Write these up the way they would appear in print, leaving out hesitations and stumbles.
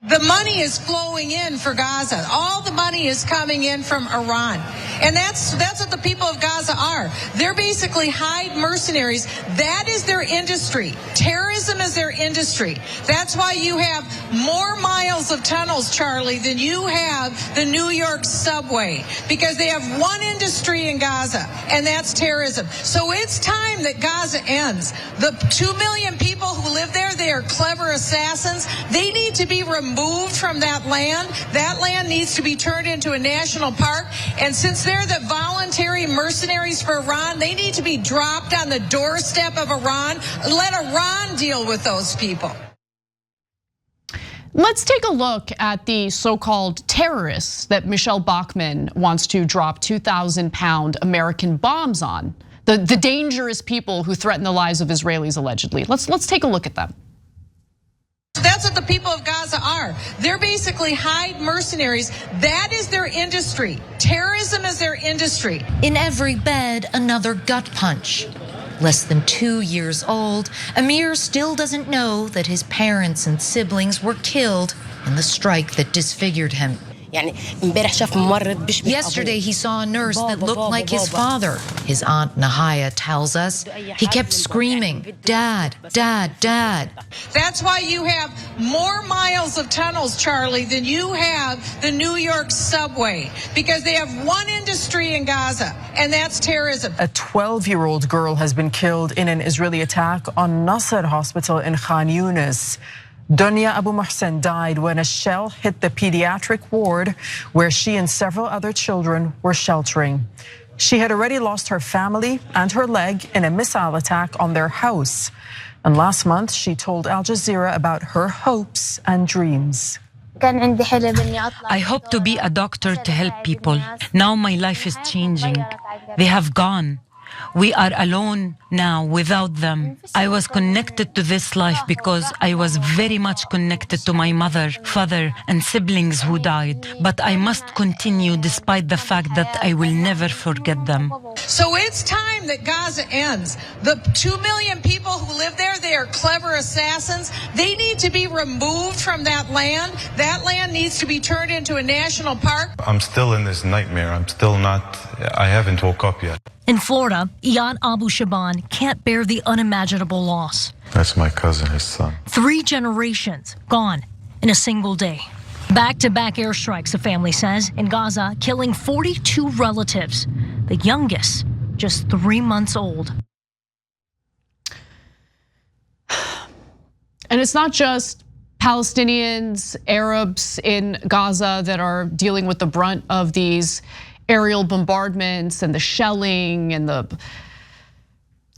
The money is flowing in for Gaza. All the money is coming in from Iran. And that's what the people of Gaza are. They're basically hired mercenaries. That is their industry. Terrorism is their industry. That's why you have more miles of tunnels, Charlie, than you have the New York subway. Because they have one industry in Gaza, and that's terrorism. So it's time that Gaza ends. The 2 million people who live there, they are clever assassins. They need to be removed from that land. That land needs to be turned into a national park. And since they're the voluntary mercenaries for Iran, they need to be dropped on the doorstep of Iran. Let Iran deal with those people. Let's take a look at the so-called terrorists that Michele Bachmann wants to drop 2,000-pound American bombs on. The dangerous people who threaten the lives of Israelis allegedly. Let's take a look at them. That's what the people of Gaza are. They're basically hired mercenaries. That is their industry. Terrorism is their industry. In every bed, another gut punch. Less than 2 years old, Amir still doesn't know that his parents and siblings were killed in the strike that disfigured him. Yesterday, he saw a nurse that looked like his father. His aunt Nahaya tells us he kept screaming, "Dad, Dad, Dad." That's why you have more miles of tunnels, Charlie, than you have the New York subway. Because they have one industry in Gaza, and that's terrorism. A 12-year-old girl has been killed in an Israeli attack on Nasser Hospital in Khan Yunis. Dunya Abu Mohsen died when a shell hit the pediatric ward where she and several other children were sheltering. She had already lost her family and her leg in a missile attack on their house. And last month, she told Al Jazeera about her hopes and dreams. I hope to be a doctor to help people. Now my life is changing. They have gone. We are alone now without them. I was connected to this life because I was very much connected to my mother, father, and siblings who died. But I must continue despite the fact that I will never forget them. So it's time that Gaza ends. The 2 million people who live there, they are clever assassins. They need to be removed from that land. That land needs to be turned into a national park. I'm still in this nightmare. I haven't woke up yet. In Florida, Iyad Abu Shaban can't bear the unimaginable loss. That's my cousin, his son. 3 generations gone in a single day. Back-to-back airstrikes, the family says, in Gaza, killing 42 relatives, the youngest just 3 months old. And it's not just Palestinians, Arabs in Gaza that are dealing with the brunt of these aerial bombardments and the shelling and the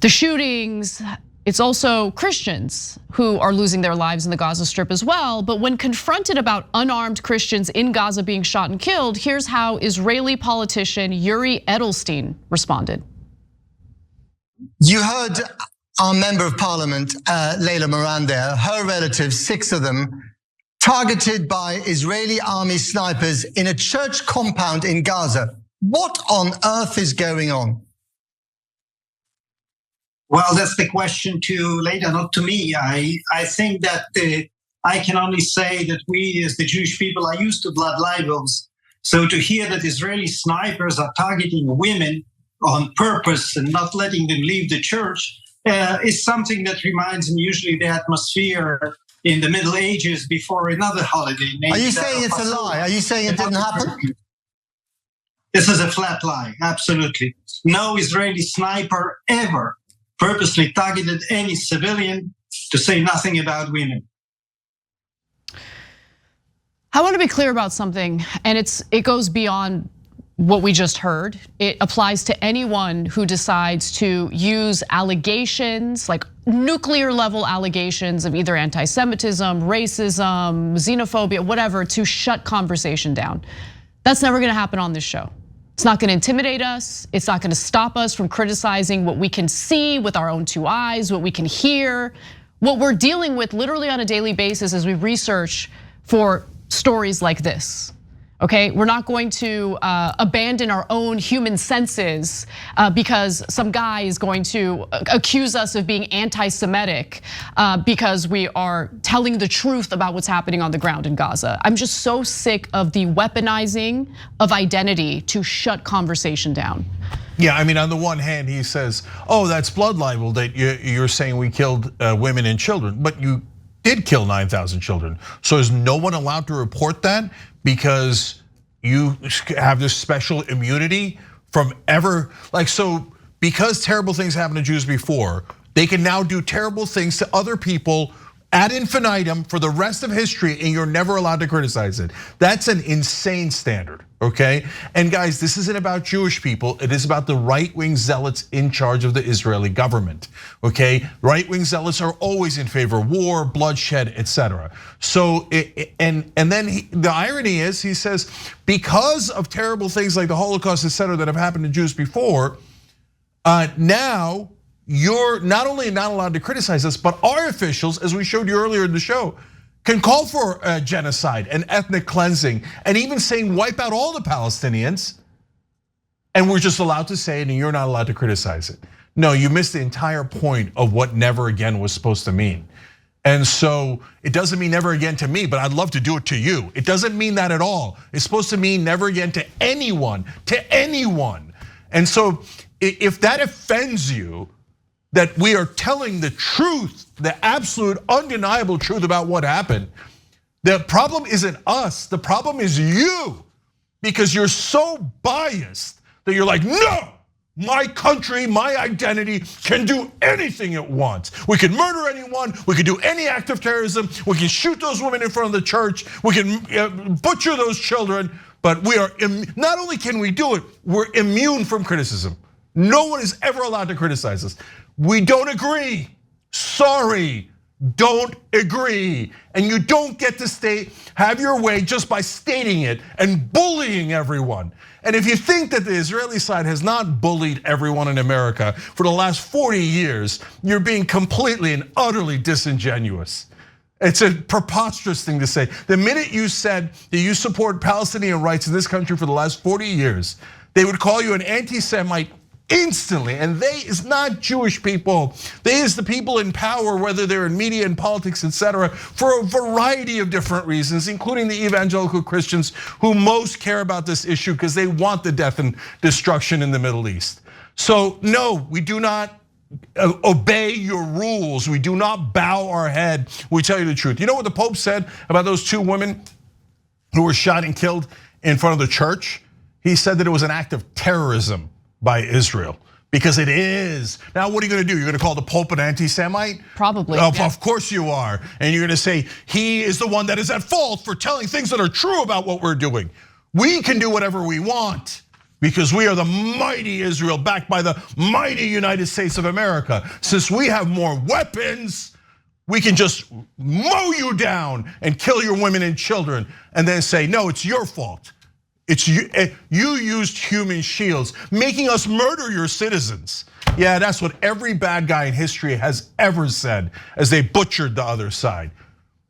shootings. It's also Christians who are losing their lives in the Gaza Strip as well. But when confronted about unarmed Christians in Gaza being shot and killed, here's how Israeli politician Yuri Edelstein responded. You heard our member of parliament, Layla Moran there, her relatives, 6 of them, targeted by Israeli army snipers in a church compound in Gaza. What on earth is going on? Well, that's the question to Layla, not to me. I think that I can only say that we as the Jewish people are used to blood libels. So to hear that Israeli snipers are targeting women on purpose and not letting them leave the church is something that reminds me usually the atmosphere in the Middle Ages before another holiday. Are you saying it's a lie? Are you saying it didn't happen? This is a flat lie, absolutely. No Israeli sniper ever purposely targeted any civilian, to say nothing about women. I want to be clear about something, and it goes beyond what we just heard. It applies to anyone who decides to use allegations, like nuclear level allegations of either anti-Semitism, racism, xenophobia, whatever, to shut conversation down. That's never gonna happen on this show. It's not gonna intimidate us. It's not gonna stop us from criticizing what we can see with our own 2 eyes, what we can hear, what we're dealing with literally on a daily basis as we research for stories like this. Okay, we're not going to abandon our own human senses because some guy is going to accuse us of being anti-Semitic because we are telling the truth about what's happening on the ground in Gaza. I'm just so sick of the weaponizing of identity to shut conversation down. Yeah, I mean, on the one hand, he says, oh, that's blood libel that you're saying we killed women and children, but you did kill 9,000 children. So is no one allowed to report that because you have this special immunity from ever, like, so because terrible things happened to Jews before, they can now do terrible things to other people ad infinitum for the rest of history, and you're never allowed to criticize it. That's an insane standard, okay? And guys, this isn't about Jewish people, it is about the right-wing zealots in charge of the Israeli government, okay? Right-wing zealots are always in favor of war, bloodshed, etc. So, and then the irony is, he says, because of terrible things like the Holocaust, etc., that have happened to Jews before, now you're not only not allowed to criticize us, but our officials, as we showed you earlier in the show, can call for genocide and ethnic cleansing and even saying wipe out all the Palestinians. And we're just allowed to say it and you're not allowed to criticize it. No, you missed the entire point of what never again was supposed to mean. And so it doesn't mean never again to me, but I'd love to do it to you. It doesn't mean that at all. It's supposed to mean never again to anyone, to anyone. And so if that offends you, that we are telling the truth, the absolute undeniable truth about what happened, the problem isn't us, the problem is you. Because you're so biased that you're like, no, my country, my identity can do anything it wants. We can murder anyone, we can do any act of terrorism, we can shoot those women in front of the church, we can butcher those children, but we are, not only can we do it, we're immune from criticism. No one is ever allowed to criticize us. We don't agree, sorry, don't agree. And you don't get to have your way just by stating it and bullying everyone. And if you think that the Israeli side has not bullied everyone in America for the last 40 years, you're being completely and utterly disingenuous. It's a preposterous thing to say. The minute you said that you support Palestinian rights in this country for the last 40 years, they would call you an anti-Semite instantly, and they is not Jewish people. They is the people in power, whether they're in media and politics, etc., for a variety of different reasons, including the evangelical Christians who most care about this issue because they want the death and destruction in the Middle East. So no, we do not obey your rules. We do not bow our head. We tell you the truth. You know what the Pope said about those two women who were shot and killed in front of the church? He said that it was an act of terrorism by Israel, because it is. Now, what are you gonna do? You're gonna call the Pope an anti-Semite? Probably. Of course you are. And you're gonna say he is the one that is at fault for telling things that are true about what we're doing. We can do whatever we want because we are the mighty Israel backed by the mighty United States of America. Since we have more weapons, we can just mow you down and kill your women and children and then say, no, it's your fault. It's you used human shields, making us murder your citizens. Yeah, that's what every bad guy in history has ever said as they butchered the other side.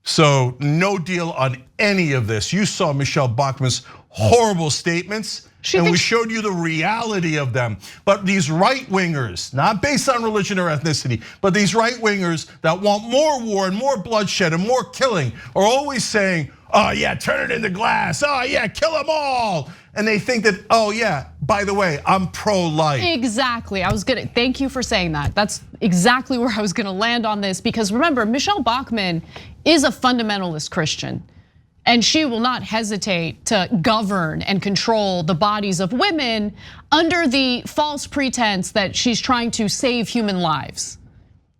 So no deal on any of this. You saw Michele Bachmann's horrible statements, and we showed you the reality of them. But these right-wingers, not based on religion or ethnicity, but these right-wingers that want more war and more bloodshed and more killing are always saying, oh yeah, turn it into glass. Oh yeah, kill them all. And they think that, oh yeah, by the way, I'm pro-life. Exactly, thank you for saying that. That's exactly where I was gonna land on this, because remember, Michele Bachmann is a fundamentalist Christian. And she will not hesitate to govern and control the bodies of women under the false pretense that she's trying to save human lives.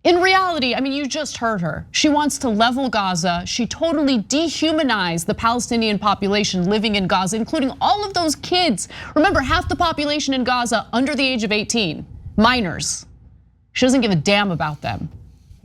In reality, I mean, you just heard her. She wants to level Gaza. She totally dehumanized the Palestinian population living in Gaza, including all of those kids. Remember, half the population in Gaza under the age of 18, minors. She doesn't give a damn about them.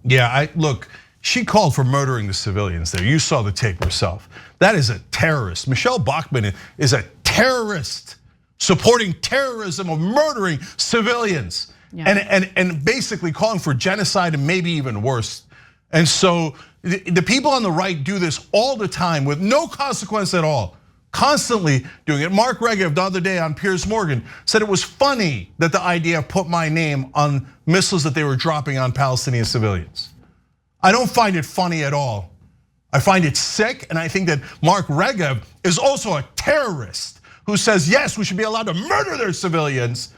Yeah, look, she called for murdering the civilians there. You saw the tape yourself. That is a terrorist. Michele Bachmann is a terrorist supporting terrorism of murdering civilians. Yeah. And basically calling for genocide and maybe even worse. And so the people on the right do this all the time with no consequence at all. constantly doing it. Mark Regev the other day on Piers Morgan said it was funny that the IDF put my name on missiles that they were dropping on Palestinian civilians. I don't find it funny at all. I find it sick, and I think that Mark Regev is also a terrorist who says, yes, we should be allowed to murder their civilians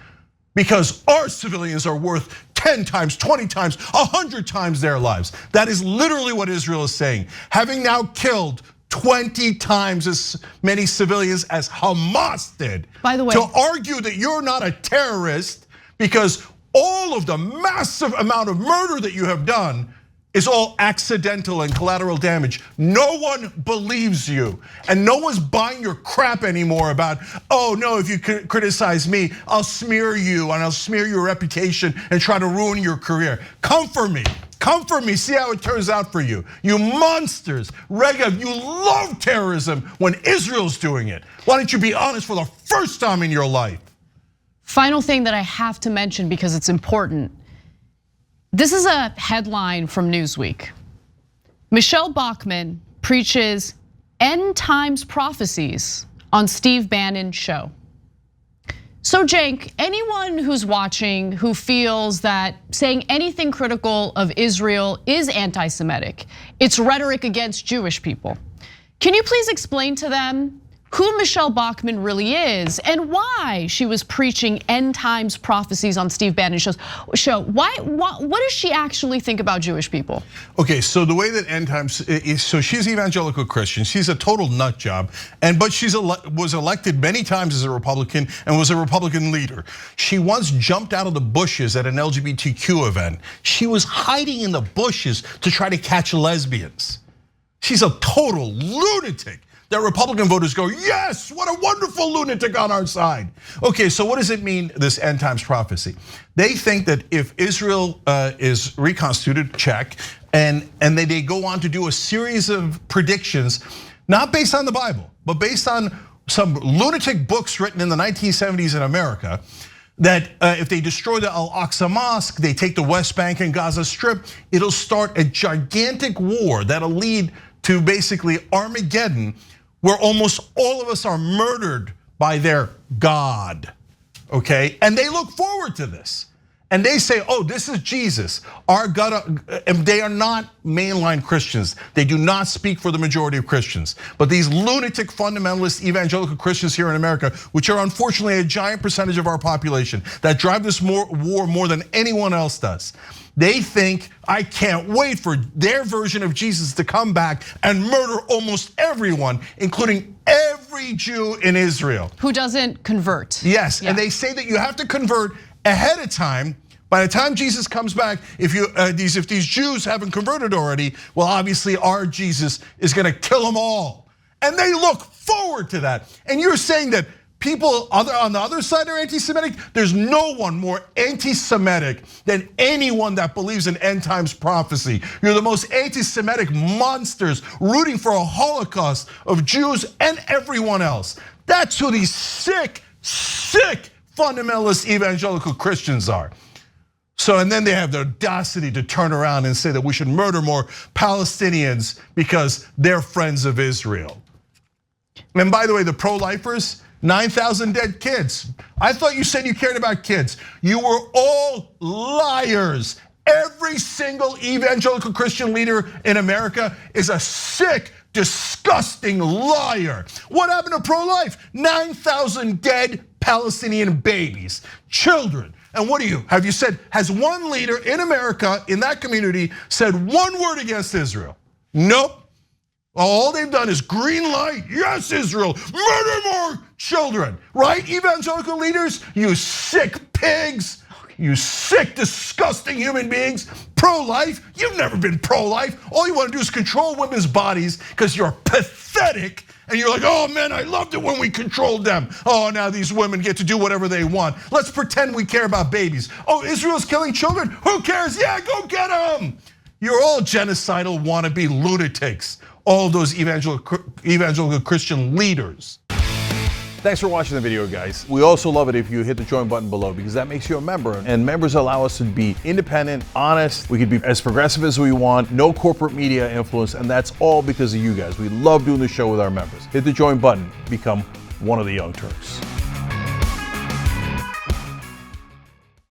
because our civilians are worth 10 times, 20 times, 100 times their lives. That is literally what Israel is saying. Having now killed 20 times as many civilians as Hamas did. By the way, to argue that you're not a terrorist because all of the massive amount of murder that you have done is all accidental and collateral damage. No one believes you, and no one's buying your crap anymore about, oh no, if you criticize me, I'll smear you and I'll smear your reputation and try to ruin your career. Come for me, see how it turns out for you. You monsters, Regev, you love terrorism when Israel's doing it. Why don't you be honest for the first time in your life? Final thing that I have to mention because it's important. This is a headline from Newsweek. Michele Bachmann preaches end times prophecies on Steve Bannon's show. So Cenk, anyone who's watching who feels that saying anything critical of Israel is anti-Semitic, it's rhetoric against Jewish people. Can you please explain to them who Michele Bachmann really is and why she was preaching end times prophecies on Steve Bannon's show? What does she actually think about Jewish people? Okay, so the way that end times is, so she's evangelical Christian. She's a total nut job, but she was elected many times as a Republican and was a Republican leader. She once jumped out of the bushes at an LGBTQ event. She was hiding in the bushes to try to catch lesbians. She's a total lunatic. That Republican voters go, yes, what a wonderful lunatic on our side. Okay, so what does it mean, this end times prophecy? They think that if Israel is reconstituted, check, and they go on to do a series of predictions, not based on the Bible, but based on some lunatic books written in the 1970s in America, that if they destroy the Al-Aqsa Mosque, they take the West Bank and Gaza Strip, it'll start a gigantic war that'll lead to basically Armageddon, where almost all of us are murdered by their God, okay? And they look forward to this. And they say, oh, this is Jesus, our God. And they are not mainline Christians. They do not speak for the majority of Christians. But these lunatic fundamentalist evangelical Christians here in America, which are unfortunately a giant percentage of our population, that drive this war more than anyone else does. They think, I can't wait for their version of Jesus to come back and murder almost everyone, including every Jew in Israel. Who doesn't convert. Yes, yeah. And they say that you have to convert ahead of time. By the time Jesus comes back, if these Jews haven't converted already, well, obviously our Jesus is gonna kill them all. And they look forward to that. And you're saying that people on the other side are anti-Semitic? There's no one more anti-Semitic than anyone that believes in end times prophecy. You're the most anti-Semitic monsters rooting for a Holocaust of Jews and everyone else. That's who these sick fundamentalist evangelical Christians are. So, and then they have the audacity to turn around and say that we should murder more Palestinians because they're friends of Israel. And by the way, the pro-lifers, 9,000 dead kids. I thought you said you cared about kids. You were all liars. Every single evangelical Christian leader in America is a sick, disgusting liar. What happened to pro-life? 9,000 dead Palestinian babies, children. And what have you said, has one leader in America, in that community, said one word against Israel? Nope. All they've done is green light, yes, Israel, murder more children, right? Evangelical leaders, you sick pigs, you sick, disgusting human beings. Pro-life, you've never been pro-life. All you want to do is control women's bodies because you're pathetic. And you're like, oh man, I loved it when we controlled them. Oh, now these women get to do whatever they want. Let's pretend we care about babies. Oh, Israel's killing children? Who cares? Yeah, go get them. You're all genocidal wannabe lunatics. All those evangelical Christian leaders. Thanks for watching the video, guys. We also love it if you hit the join button below, because that makes you a member, and members allow us to be independent, honest. We can be as progressive as we want, no corporate media influence, and that's all because of you guys. We love doing the show with our members. Hit the join button, become one of the Young Turks.